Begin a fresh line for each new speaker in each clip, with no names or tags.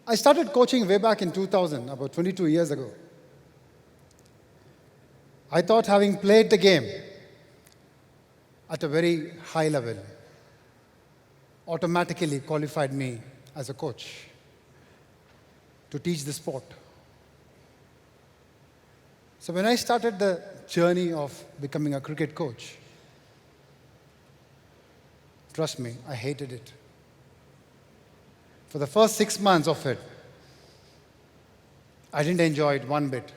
I started coaching way back in 2000, about 22 years ago. I thought having played the game at a very high level automatically qualified me as a coach to teach the sport. So when I started the journey of becoming a cricket coach, trust me, I hated it. For the first 6 months of it, I didn't enjoy it one bit.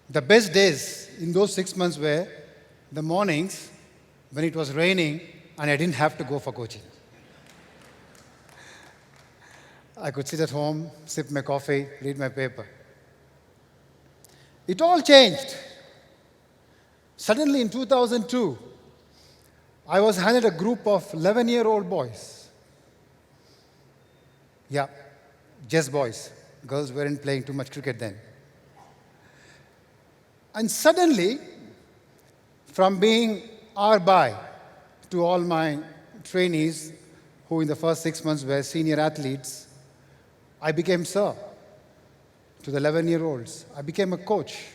The best days in those 6 months were the mornings when it was raining and I didn't have to go for coaching. I could sit at home, sip my coffee, read my paper. It all changed. Suddenly in 2002, I was handed a group of 11-year-old boys. Yeah, just boys. Girls weren't playing too much cricket then. And suddenly, from being R-by to all my trainees, who in the first 6 months were senior athletes, I became sir. To the 11-year-olds, I became a coach.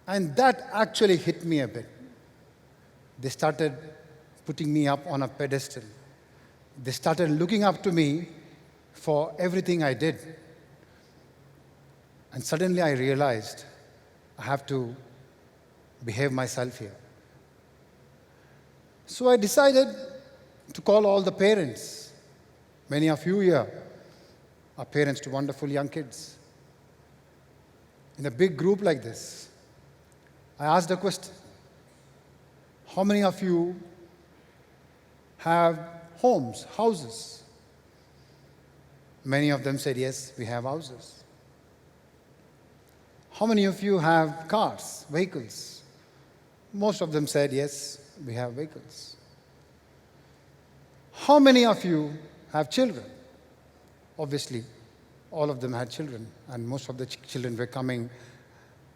And that actually hit me a bit. They started putting me up on a pedestal. They started looking up to me for everything I did. And suddenly I realized I have to behave myself here. So I decided to call all the parents. Many of you here are parents to wonderful young kids. In a big group like this, I asked a question. How many of you have homes, houses? Many of them said, yes, we have houses. How many of you have cars, vehicles? Most of them said, yes, we have vehicles. How many of you have children? Obviously, all of them had children, and most of the children were coming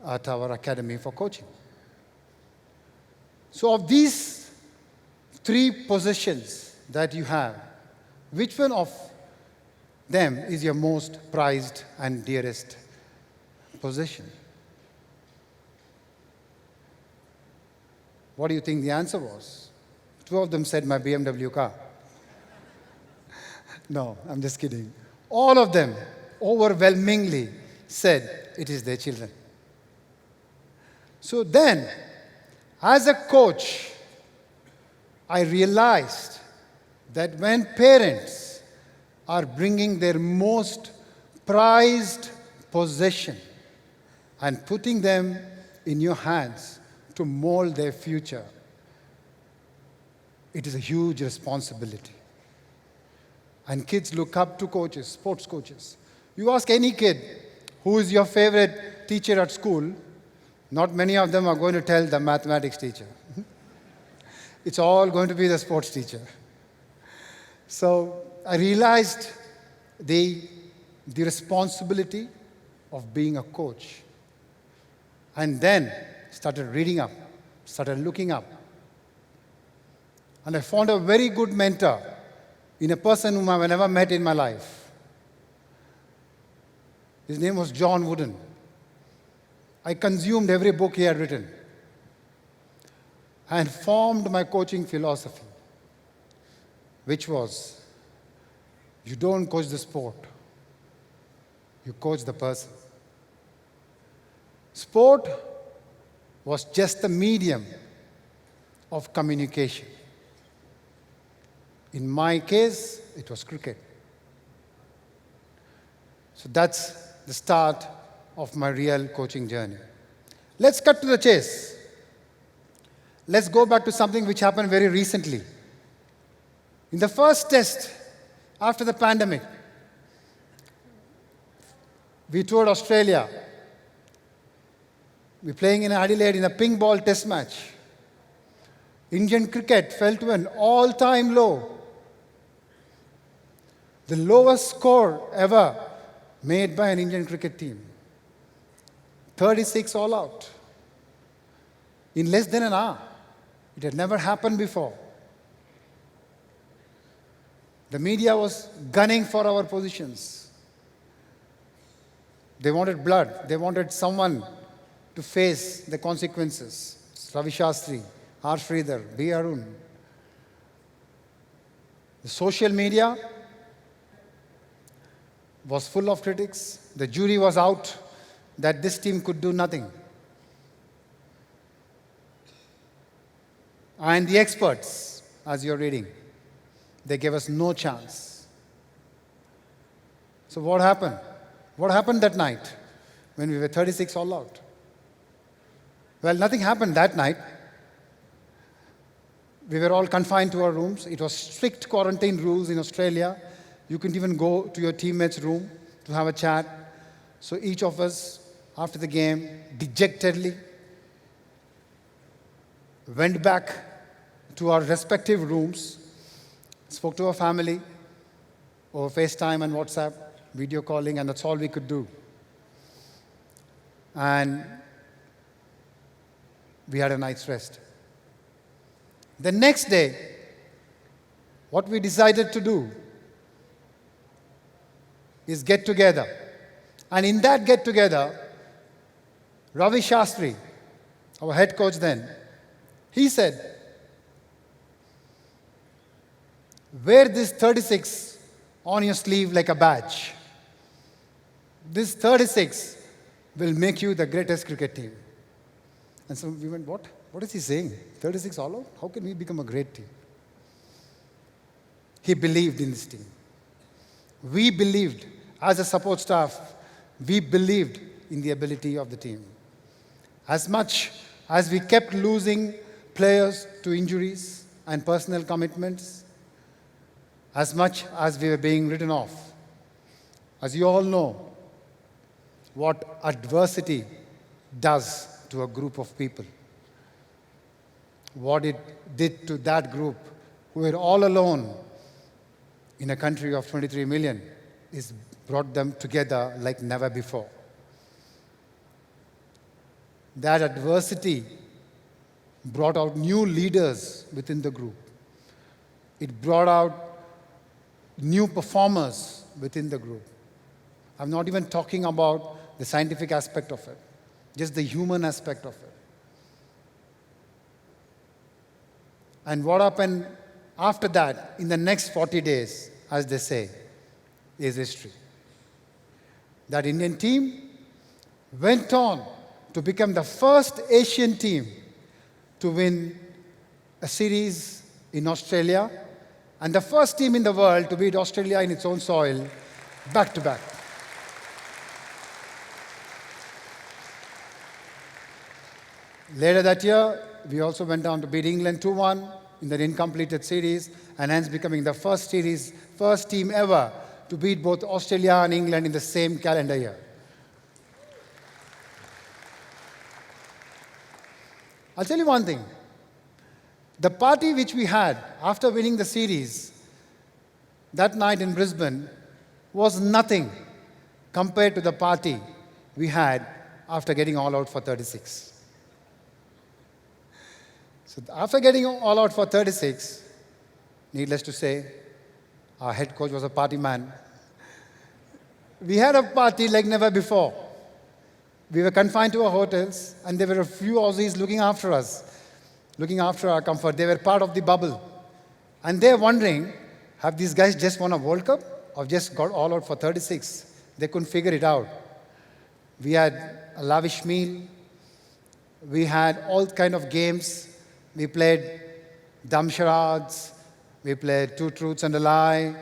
at our academy for coaching. So of these 3 possessions that you have, which one of them is your most prized and dearest possession? What do you think the answer was? 2 of them said my BMW car. No, I'm just kidding. All of them overwhelmingly said it is their children. So then, as a coach, I realized that when parents are bringing their most prized possession and putting them in your hands to mold their future, it is a huge responsibility. And kids look up to coaches, sports coaches. You ask any kid, who is your favorite teacher at school? Not many of them are going to tell the mathematics teacher. It's all going to be the sports teacher. So I realized the responsibility of being a coach. And then started reading up, started looking up. And I found a very good mentor in a person whom I've never met in my life. His name was John Wooden. I consumed every book he had written and formed my coaching philosophy, which was, you don't coach the sport, you coach the person. Sport was just the medium of communication. In my case, it was cricket. So that's the start of my real coaching journey. Let's cut to the chase. Let's go back to something which happened very recently. In the first test after the pandemic, we toured Australia. We're playing in Adelaide in a ping ball test match. Indian cricket fell to an all-time low. The lowest score ever made by an Indian cricket team. 36 all out. In less than an hour. It had never happened before. The media was gunning for our positions. They wanted blood. They wanted someone to face the consequences. Ravi Shastri, R. Sridhar, B. Arun. The social media was full of critics. The jury was out that this team could do nothing. And the experts, as you're reading, they gave us no chance. So what happened? What happened that night when we were 36 all out? Well, nothing happened that night. We were all confined to our rooms. It was strict quarantine rules in Australia. You couldn't even go to your teammates' room to have a chat. So each of us, after the game, dejectedly went back to our respective rooms, spoke to our family over FaceTime and WhatsApp, video calling, and that's all we could do. And we had a night's rest. The next day, what we decided to do is get together. And in that get together, Ravi Shastri, our head coach then, he said, wear this 36 on your sleeve like a badge. This 36 will make you the greatest cricket team. And so we went, what? What is he saying? 36 all out? How can we become a great team? He believed in this team. We believed, as a support staff, we believed in the ability of the team. As much as we kept losing players to injuries and personal commitments, as much as we were being written off. As you all know, what adversity does to a group of people. What it did to that group who were all alone in a country of 23 million is brought them together like never before. That adversity brought out new leaders within the group. It brought out new performers within the group. I'm not even talking about the scientific aspect of it, just the human aspect of it. And what happened after that, in the next 40 days, as they say, is history. That Indian team went on to become the first Asian team to win a series in Australia and the first team in the world to beat Australia in its own soil back to back. Later that year, we also went on to beat England 2-1 in the incompleted series, and hence becoming the first team ever to beat both Australia and England in the same calendar year. I'll tell you one thing. The party which we had after winning the series that night in Brisbane was nothing compared to the party we had after getting all out for 36. So after getting all out for 36, needless to say, our head coach was a party man. We had a party like never before. We were confined to our hotels, and there were a few Aussies looking after us, looking after our comfort. They were part of the bubble. And they're wondering, have these guys just won a World Cup or just got all out for 36? They couldn't figure it out. We had a lavish meal. We had all kind of games. We played dumb charades. We played two truths and a lie.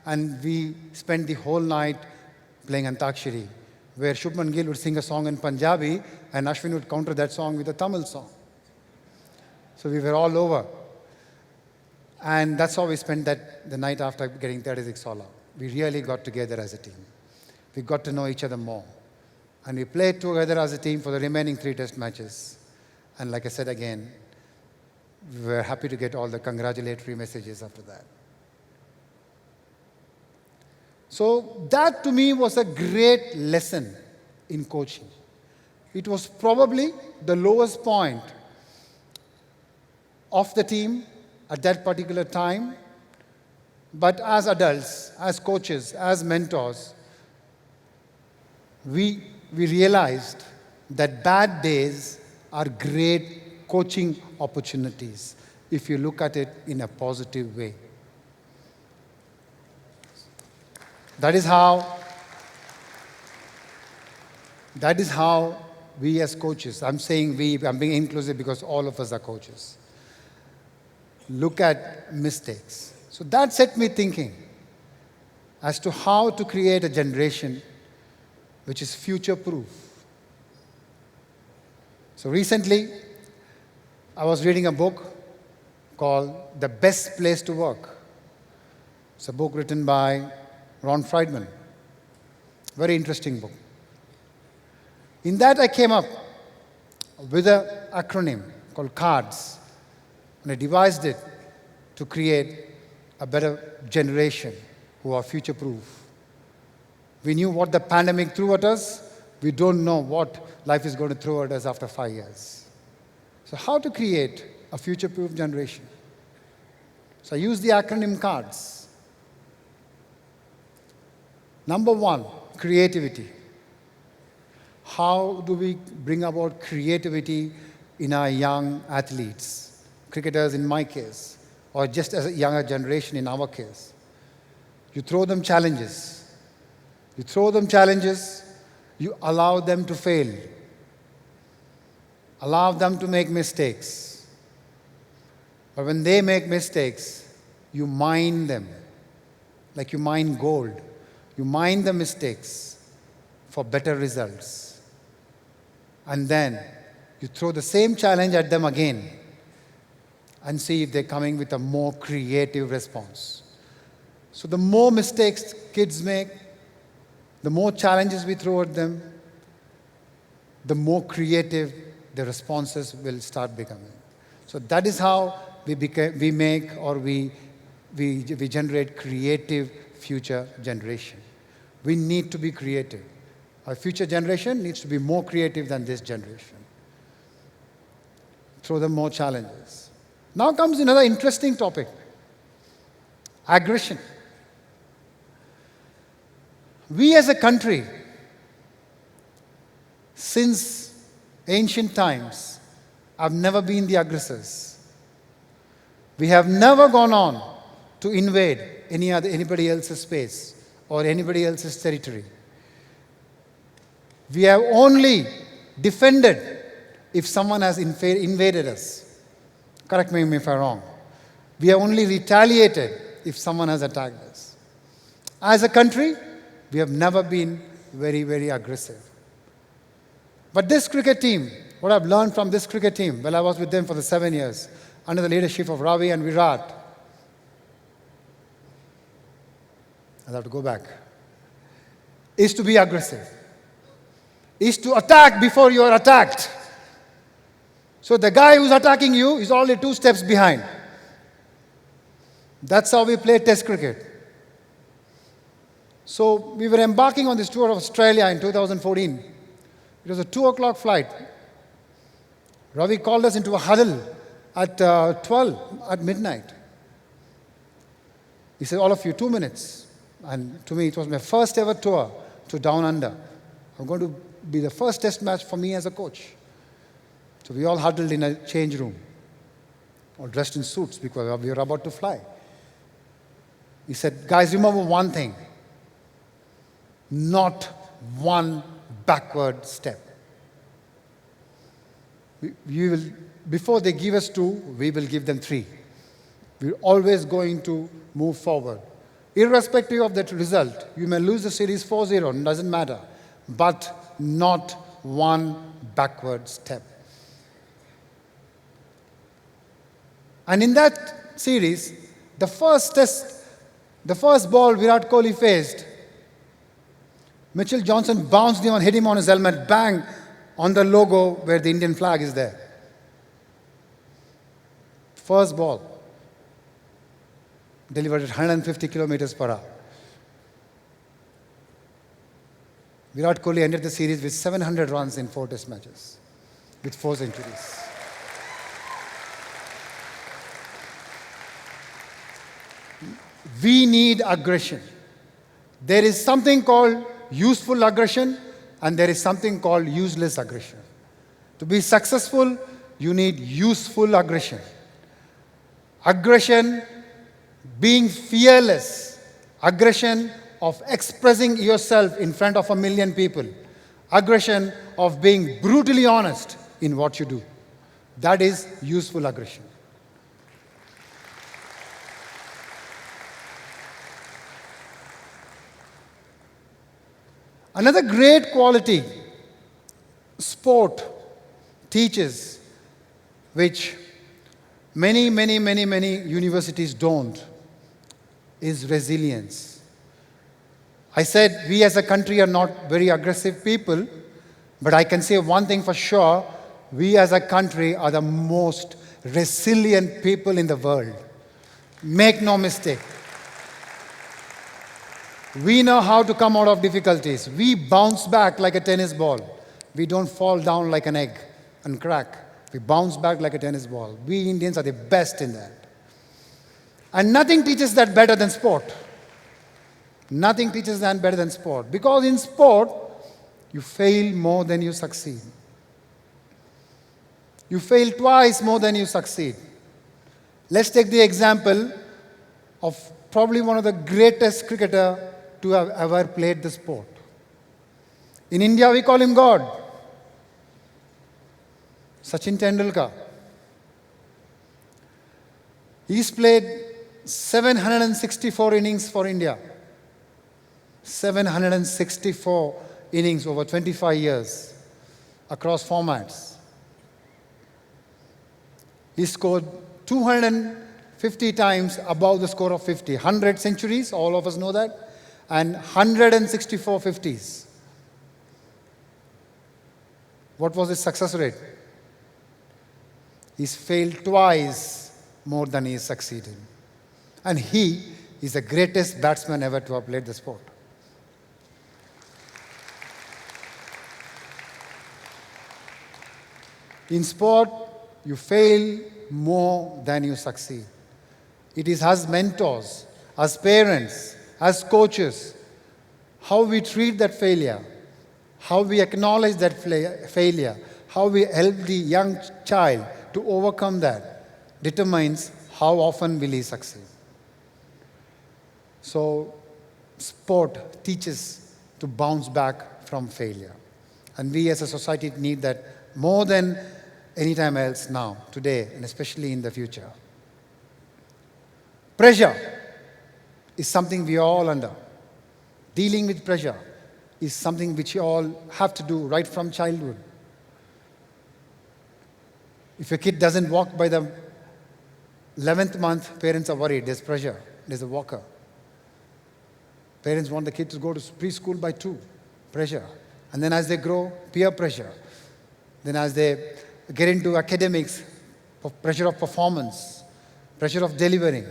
And we spent the whole night playing Antakshari, where Shubman Gill would sing a song in Punjabi and Ashwin would counter that song with a Tamil song. So we were all over. And that's how we spent the night after getting 36 all out. We really got together as a team. We got to know each other more. And we played together as a team for the remaining 3 test matches. And like I said again, we were happy to get all the congratulatory messages after that. So that to me was a great lesson in coaching. It was probably the lowest point of the team at that particular time, But as adults, as coaches, as mentors, we realized that bad days are great coaching opportunities if you look at it in a positive way. That is how we as coaches, I'm saying we, I'm being inclusive because all of us are coaches, look at mistakes. So that set me thinking as to how to create a generation which is future-proof. So recently, I was reading a book called The Best Place to Work. It's a book written by Ron Friedman. Very interesting book. In that, I came up with an acronym called CARDS, and I devised it to create a better generation who are future-proof. We knew what the pandemic threw at us. We don't know what life is going to throw at us after 5 years. So how to create a future-proof generation? So I used the acronym CARDS. Number 1, creativity. How do we bring about creativity in our young athletes, cricketers in my case, or just as a younger generation in our case? You throw them challenges. You allow them to fail. Allow them to make mistakes. But when they make mistakes, you mine them like you mine gold. You mine the mistakes for better results. And then you throw the same challenge at them again and see if they're coming with a more creative response. So the more mistakes kids make, the more challenges we throw at them, the more creative the responses will start becoming. So that is how we generate creative future generation. We need to be creative. Our future generation needs to be more creative than this generation. Throw them more challenges. Now comes another interesting topic: aggression. We as a country, since ancient times, have never been the aggressors. We have never gone on to invade anybody else's space or anybody else's territory. We have only defended if someone has invaded us. Correct me if I'm wrong. We have only retaliated if someone has attacked us. As a country, we have never been very, very aggressive. But this cricket team, what I've learned from this cricket team, well, I was with them for the 7 years, under the leadership of Ravi and Virat. I'll have to go back. Is to be aggressive. Is to attack before you are attacked. So the guy who's attacking you is only 2 steps behind. That's how we play Test cricket. So we were embarking on this tour of Australia in 2014. It was a 2 o'clock flight. Ravi called us into a huddle at 12 at midnight. He said, all of you, 2 minutes. And to me, it was my first ever tour to Down Under. I'm going to be the first test match for me as a coach. So we all huddled in a change room, all dressed in suits because we were about to fly. He said, guys, remember one thing. Not one backward step. We will, before they give us 2, we will give them 3. We're always going to move forward. Irrespective of that result, you may lose the series 4-0, doesn't matter. But not one backward step. And in that series, the first ball Virat Kohli faced, Mitchell Johnson bounced him and hit him on his helmet, bang, on the logo where the Indian flag is there. First ball, delivered at 150 kilometers per hour. Virat Kohli ended the series with 700 runs in 4 test matches, with 4 centuries. We need aggression. There is something called useful aggression, and there is something called useless aggression. To be successful, you need useful aggression. Aggression, being fearless. Aggression of expressing yourself in front of 1,000,000 people. Aggression of being brutally honest in what you do. That is useful aggression. Another great quality sport teaches, which many universities don't, is resilience. I said we as a country are not very aggressive people, but I can say one thing for sure, we as a country are the most resilient people in the world. Make no mistake. We know how to come out of difficulties. We bounce back like a tennis ball. We don't fall down like an egg and crack. We bounce back like a tennis ball. We Indians are the best in that. And nothing teaches that better than sport. Nothing teaches that better than sport. Because in sport, you fail more than you succeed. You fail twice more than you succeed. Let's take the example of probably one of the greatest cricketer to have ever played the sport. In India, we call him God. Sachin Tendulkar. He's played 764 innings for India. 764 innings over 25 years across formats. He scored 250 times above the score of 50. 100 centuries, all of us know that, and 164 50s. What was his success rate? He's failed twice more than he succeeded. And he is the greatest batsman ever to have played the sport. In sport, you fail more than you succeed. It is as mentors, as parents, as coaches, how we treat that failure, how we acknowledge that failure, how we help the young child to overcome that, determines how often will he succeed. So, sport teaches to bounce back from failure. And we as a society need that more than any time else now, today, and especially in the future. Pressure is something we are all under. Dealing with pressure is something which you all have to do right from childhood. If a kid doesn't walk by the 11th month, parents are worried. There's pressure. There's a walker. Parents want the kid to go to preschool by 2. Pressure. And then as they grow, peer pressure. Then as they get into academics, pressure of performance, pressure of delivering,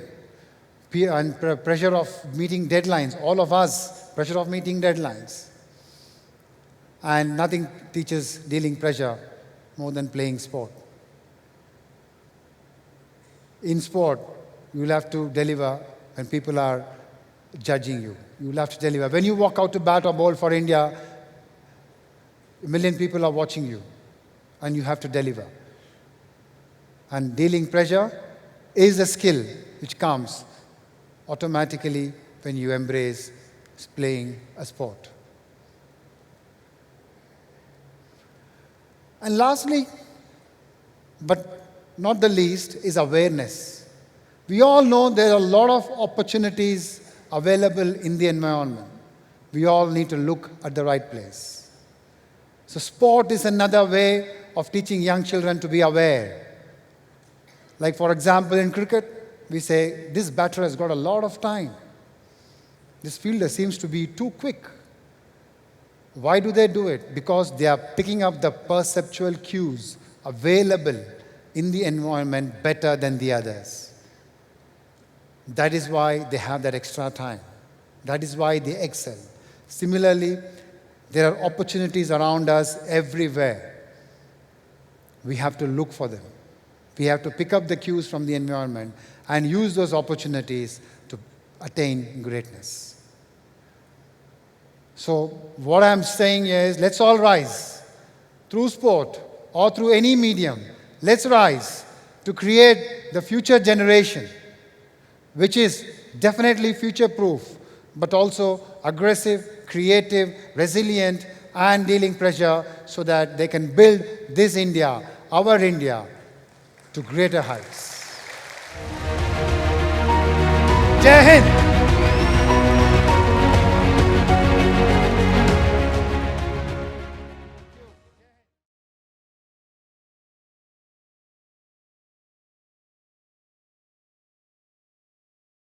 and pressure of meeting deadlines. All of us, pressure of meeting deadlines. And nothing teaches dealing pressure more than playing sport. In sport, you will have to deliver when people are judging you. You will have to deliver. When you walk out to bat or bowl for India, 1,000,000 people are watching you, and you have to deliver. And dealing pressure is a skill which comes automatically when you embrace playing a sport. And lastly, but not the least, is awareness. We all know there are a lot of opportunities available in the environment. We all need to look at the right place. So sport is another way of teaching young children to be aware. Like for example, in cricket, we say, this batter has got a lot of time. This fielder seems to be too quick. Why do they do it? Because they are picking up the perceptual cues available in the environment better than the others. That is why they have that extra time. That is why they excel. Similarly, there are opportunities around us everywhere. We have to look for them. We have to pick up the cues from the environment and use those opportunities to attain greatness. So what I'm saying is, let's all rise through sport or through any medium. Let's rise to create the future generation, which is definitely future-proof, but also aggressive, creative, resilient, and dealing pressure so that they can build this India, our India, to greater heights. Jai Hind!